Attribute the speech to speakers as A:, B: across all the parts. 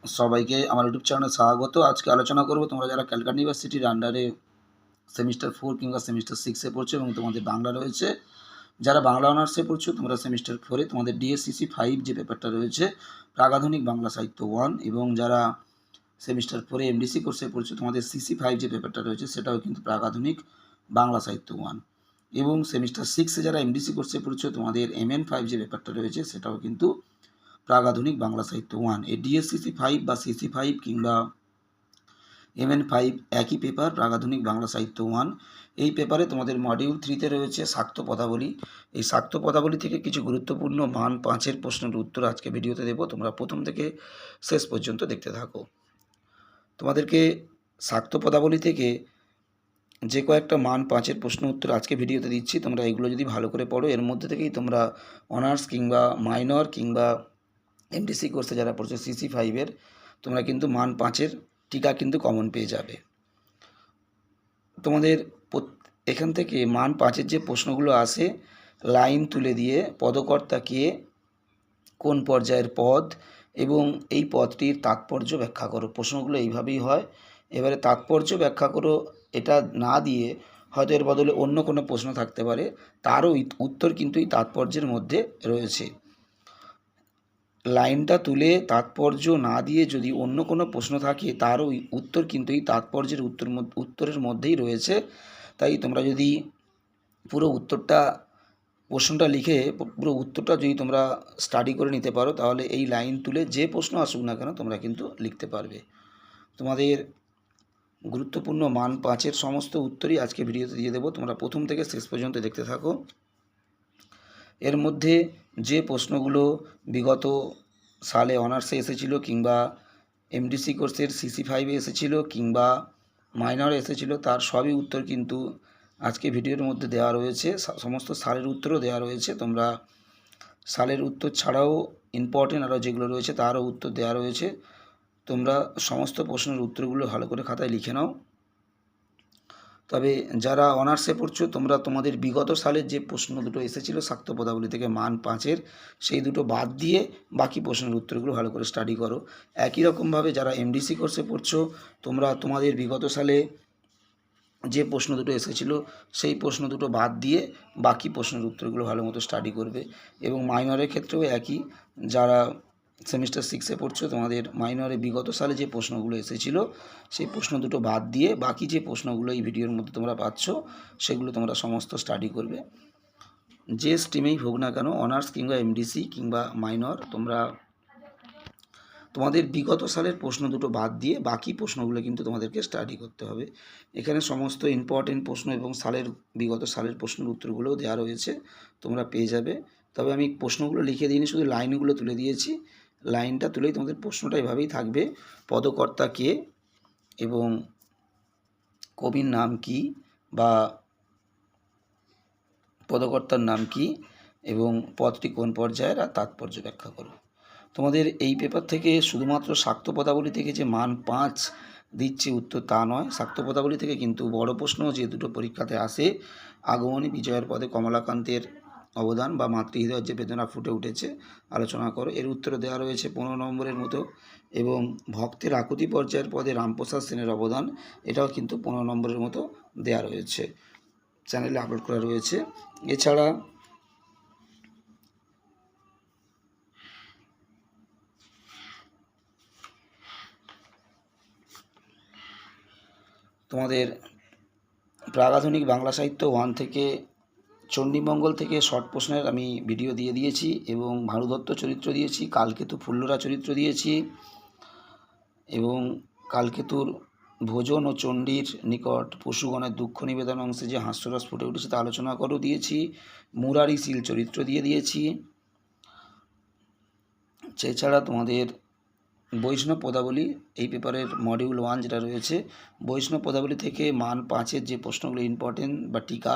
A: সবাইকে আমার ইউটিউব চ্যানেলে স্বাগত। আজকে আলোচনা করব তোমরা যারা ক্যালকাটা ইউনিভার্সিটির আন্ডারে সেমিস্টার 4 কিংবা সেমিস্টার 6 এ পড়ছো এবং তোমাদের বাংলা রয়েছে। যারা বাংলা অনার্সে পড়ছো তোমরা সেমিস্টার 4 এ তোমাদের ডিএসসিসি 5 যে পেপারটা রয়েছে প্রাগাধুনিক বাংলা সাহিত্য 1, এবং যারা সেমিস্টার 4 এ এমডিসি কোর্সে পড়ছো তোমাদের সিসি 5 যে পেপারটা রয়েছে সেটাও কিন্তু প্রাগাধুনিক বাংলা সাহিত্য 1, এবং সেমিস্টার 6 এ যারা এমডিসি কোর্সে পড়ছো তোমাদের এমএন 5 যে পেপারটা রয়েছে সেটাও কিন্তু প্রাগাধুনিক বাংলা সাহিত্য 1। এই ডিএসসিসি 5 বা সিসি 5 কিংবা এমএন 5 একই পেপার, প্রাগাধুনিক বাংলা সাহিত্য 1। এই পেপারে তোমাদের মডিউল 3তে রয়েছে শাক্ত পদাবলী। এই শাক্ত পদাবলী থেকে কিছু গুরুত্বপূর্ণ মান 5-এর প্রশ্নের উত্তর আজকে ভিডিওতে দেবো। তোমরা প্রথম থেকে শেষ পর্যন্ত দেখতে থাকো। তোমাদেরকে শাক্ত পদাবলী থেকে যে কয়েকটা মান 5-এর প্রশ্ন উত্তর আজকে ভিডিওতে দিচ্ছি, তোমরা এগুলো যদি ভালো করে পড়ো এর মধ্যে থেকেই তোমরা অনার্স কিংবা মাইনর কিংবা এমডিসি কোর্সে যারা পড়ছো সিসি 5-এর তোমরা কিন্তু মান 5-এর টিকা কিন্তু কমন পেয়ে যাবে। তোমাদের এখান থেকে মান 5-এর যে প্রশ্নগুলো আসে, লাইন তুলে দিয়ে পদকর্তা কে, কোন পর্যায়ের পদ এবং এই পদটির তাৎপর্য ব্যাখ্যা করো। প্রশ্নগুলো এইভাবেই হয়। এবারে তাৎপর্য ব্যাখ্যা করো এটা না দিয়ে হয়তো এর বদলে অন্য কোনো প্রশ্ন থাকতে পারে, তারও উত্তর কিন্তু এই তাৎপর্যের মধ্যে রয়েছে। লাইনটা তুলে তাৎপর্য না দিয়ে যদি অন্য কোনো প্রশ্ন থাকে তারও উত্তর কিন্তু এই তাৎপর্যের উত্তরের মধ্যেই রয়েছে। তাই তোমরা যদি পুরো উত্তরটা প্রশ্নটা লিখে পুরো উত্তরটা যদি তোমরা স্টাডি করে নিতে পারো তাহলে এই লাইন তুলে যে প্রশ্ন আসুক না কেন তোমরা কিন্তু লিখতে পারবে। তোমাদের গুরুত্বপূর্ণ মান 5-এর সমস্ত উত্তরই আজকে ভিডিওতে দিয়ে দেবো, তোমরা প্রথম থেকে শেষ পর্যন্ত দেখতে থাকো। এর মধ্যে যে প্রশ্নগুলো বিগত সালে অনার্সে এসেছিলো কিংবা এমডিসি কোর্সের সিসি 5-এ এসেছিলো কিংবা মাইনরে এসেছিলো তার সবই উত্তর কিন্তু আজকে ভিডিওর মধ্যে দেওয়া রয়েছে। সমস্ত সালের উত্তরও দেওয়া রয়েছে। তোমরা সালের উত্তর ছাড়াও ইম্পর্টেন্ট আরও যেগুলো রয়েছে তারও উত্তর দেওয়া রয়েছে। তোমরা সমস্ত প্রশ্নের উত্তরগুলো ভালো করে খাতায় লিখে নাও। তবে যারা অনার্সে পড়ছো তোমরা তোমাদের বিগত সালের যে প্রশ্ন দুটো এসেছিলো শাক্ত পদাবলী থেকে মান 5-এর সেই দুটো বাদ দিয়ে বাকি প্রশ্নের উত্তরগুলো ভালো করে স্টাডি করো। একই রকমভাবে যারা এমডিসি কোর্সে পড়ছো তোমরা তোমাদের বিগত সালে যে প্রশ্ন দুটো এসেছিলো সেই প্রশ্ন দুটো বাদ দিয়ে বাকি প্রশ্নের উত্তরগুলো ভালো মতো স্টাডি করবে। এবং মাইনরের ক্ষেত্রেও একই, যারা সেমিস্টার 6-এ পড়ছো তোমাদের মাইনরে বিগত সালে যে প্রশ্নগুলো এসেছিলো সেই প্রশ্ন দুটো বাদ দিয়ে বাকি যে প্রশ্নগুলো এই ভিডিওর মধ্যে তোমরা পাচ্ছ সেগুলো তোমরা সমস্ত স্টাডি করবে। যে স্ট্রিমেই হোক না কেন অনার্স কিংবা এমডিসি কিংবা মাইনর, তোমরা তোমাদের বিগত সালের প্রশ্ন দুটো বাদ দিয়ে বাকি প্রশ্নগুলো কিন্তু তোমাদেরকে স্টাডি করতে হবে। এখানে সমস্ত ইম্পর্টেন্ট প্রশ্ন এবং বিগত সালের প্রশ্নের উত্তরগুলোও দেওয়া রয়েছে, তোমরা পেয়ে যাবে। তবে আমি প্রশ্নগুলো লিখে দিইনি, শুধু লাইনগুলো তুলে দিয়েছি। লাইনটা তুলেই তোমাদের প্রশ্নটা এভাবেই থাকবে, পদকর্তা কে এবং কবির নাম কি বা পদকর্তার নাম কি এবং পদটি কোন পর্যায়ের আর তাৎপর্য ব্যাখ্যা করো। তোমাদের এই পেপার থেকে শুধুমাত্র শাক্ত পদাবলী থেকে যে মান 5 দিচ্ছে উত্তর তা নয়, শাক্ত পদাবলী থেকে কিন্তু বড় প্রশ্ন যে দুটো পরীক্ষাতে আসে, আগমনী বিজয়ের পদে কমলাকান্তের অবদান বা মাতৃহৃদয়ের যে বেদনা ফুটে উঠেছে আলোচনা করো, এর উত্তরে দেওয়া রয়েছে 15 নম্বরের মতো। এবং ভক্তের আকুতি পর্যায়ের পদে রামপ্রসাদ সেনের অবদান, এটাও কিন্তু 15 নম্বরের মতো দেওয়া রয়েছে, চ্যানেলে আপলোড করা রয়েছে। এছাড়া তোমাদের প্রাগাধুনিক বাংলা সাহিত্য 1 থেকে চণ্ডীমঙ্গল থেকে শর্ট প্রশ্নের আমি ভিডিও দিয়ে দিয়েছি এবং ভানুদত্ত চরিত্র দিয়েছি, কালকেতু ফুল্লরা চরিত্র দিয়েছি এবং কালকেতুর ভোজন ও চণ্ডীর নিকট পশুগণের দুঃখ নিবেদন অংশে যে হাস্যরস ফুটে উঠেছে তা আলোচনা করেও দিয়েছি, মুরারি শীল চরিত্র দিয়ে দিয়েছি। এছাড়া তোমাদের বৈষ্ণব পদাবলী এই পেপারের মডিউল 1 যেটা রয়েছে, বৈষ্ণব পদাবলী থেকে মান 5-এর যে প্রশ্নগুলো ইম্পর্টেন্ট বা টিকা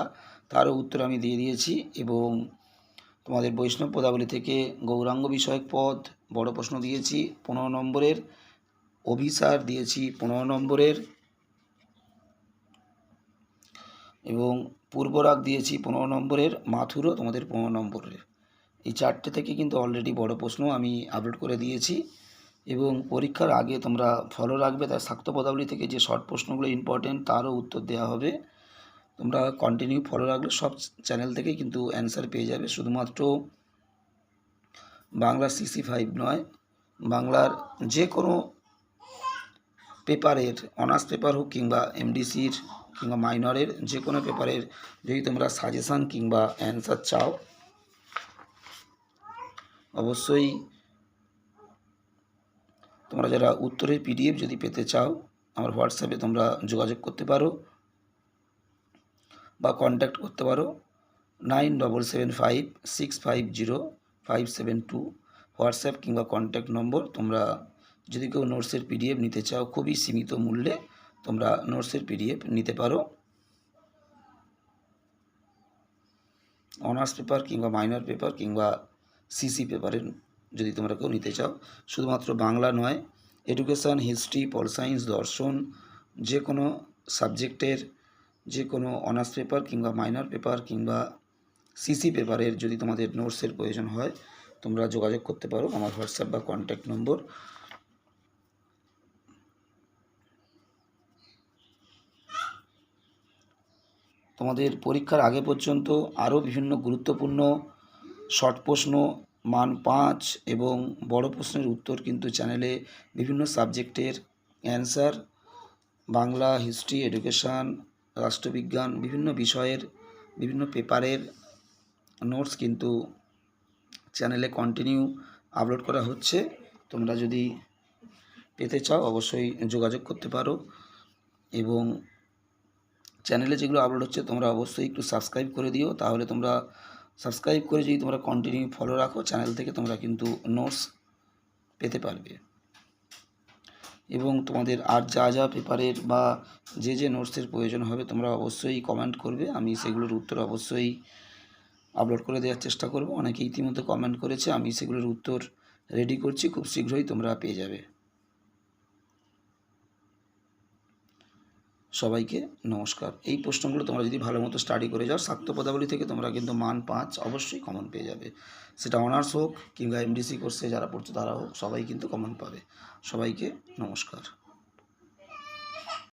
A: তারও উত্তর আমি দিয়ে দিয়েছি। এবং তোমাদের বৈষ্ণব পদাবলী থেকে গৌরাঙ্গ বিষয়ক পদ বড় প্রশ্ন দিয়েছি 15 নম্বরের, অভিসার দিয়েছি 15 নম্বরের এবং পূর্বরাগ দিয়েছি 15 নম্বরের, মাথুরও তোমাদের 15 নম্বরের। এই 4টে থেকে কিন্তু অলরেডি বড় প্রশ্ন আমি আপলোড করে দিয়েছি এবং পরীক্ষার আগে তোমরা ফলো রাখবে, তার শাক্ত পদাবলী থেকে যে শর্ট প্রশ্নগুলো ইম্পর্টেন্ট তারও উত্তর দেওয়া হবে। তোমরা কন্টিনিউ ফলো রাখলে সব চ্যানেল থেকেই কিন্তু অ্যান্সার পেয়ে যাবে। শুধুমাত্র বাংলার CC5 নয়, বাংলার যে কোনো পেপারের, অনার্স পেপার হোক কিংবা MDCর কিংবা মাইনরের যে কোনো পেপারের যদি তোমরা সাজেশান কিংবা অ্যান্সার চাও, অবশ্যই তোমরা যারা উত্তরের PDF যদি পেতে চাও আমার হোয়াটসঅ্যাপে তোমরা যোগাযোগ করতে পারো বা কন্ট্যাক্ট করতে পারো 9775650572 হোয়াটসঅ্যাপ কিংবা কন্ট্যাক্ট নম্বর। তোমরা যদি কেউ নোটসের PDF নিতে চাও খুবই সীমিত মূল্যে তোমরা নোটসের PDF নিতে পারো। অনার্স পেপার কিংবা মাইনর পেপার কিংবা CC পেপারের যদি তোমরা কেউ নিতে চাও, শুধুমাত্র বাংলা নয়, এডুকেশান, হিস্ট্রি, পল সায়েন্স, দর্শন, যে কোনো সাবজেক্টের যে কোনো অনার্স পেপার কিংবা মাইনর পেপার কিংবা CC পেপারের যদি তোমাদের নোটসের প্রয়োজন হয় তোমরা যোগাযোগ করতে পারো আমার হোয়াটসঅ্যাপ বা কন্ট্যাক্ট নম্বর। তোমাদের পরীক্ষার আগে পর্যন্ত আরও বিভিন্ন গুরুত্বপূর্ণ শর্ট প্রশ্ন, মান 5 এবং বড় প্রশ্নের উত্তর কিন্তু চ্যানেলে বিভিন্ন সাবজেক্টের অ্যান্সার, বাংলা, হিস্ট্রি, এডুকেশান, রাষ্ট্রবিজ্ঞান, বিভিন্ন বিষয়ের বিভিন্ন পেপারের নোটস কিন্তু চ্যানেলে কন্টিনিউ আপলোড করা হচ্ছে। তোমরা যদি পেতে চাও অবশ্যই যোগাযোগ করতে পারো এবং চ্যানেলে যেগুলো আপলোড হচ্ছে তোমরা অবশ্যই একটু সাবস্ক্রাইব করে দিও, তাহলে তোমরা সাবস্ক্রাইব করে যদি তোমরা কন্টিনিউ ফলো রাখো চ্যানেল থেকে তোমরা কিন্তু নোটস পেতে পারবে। এবং তোমাদের আর যা যা পেপারের বা যে যে নোটসের প্রয়োজন হবে তোমরা অবশ্যই কমেন্ট করবে, আমি সেগুলোর উত্তর অবশ্যই আপলোড করে দেওয়ার চেষ্টা করব। অনেকে ইতিমধ্যে কমেন্ট করেছে, আমি সেগুলোর উত্তর রেডি করছি, খুব শীঘ্রই তোমরা পেয়ে যাবে। সবাইকে নমস্কার। এই প্রশ্নগুলো তোমরা যদি ভালো মতো স্টাডি করে যাও শাক্ত পদাবলী থেকে তোমরা কিন্তু মান 5 অবশ্যই কমন পেয়ে যাবে। সেটা অনার্স হোক কিংবা MDC কোর্সে যারা পড়ছে তারা হোক, সবাই কিন্তু কমন পাবে। সবাইকে নমস্কার।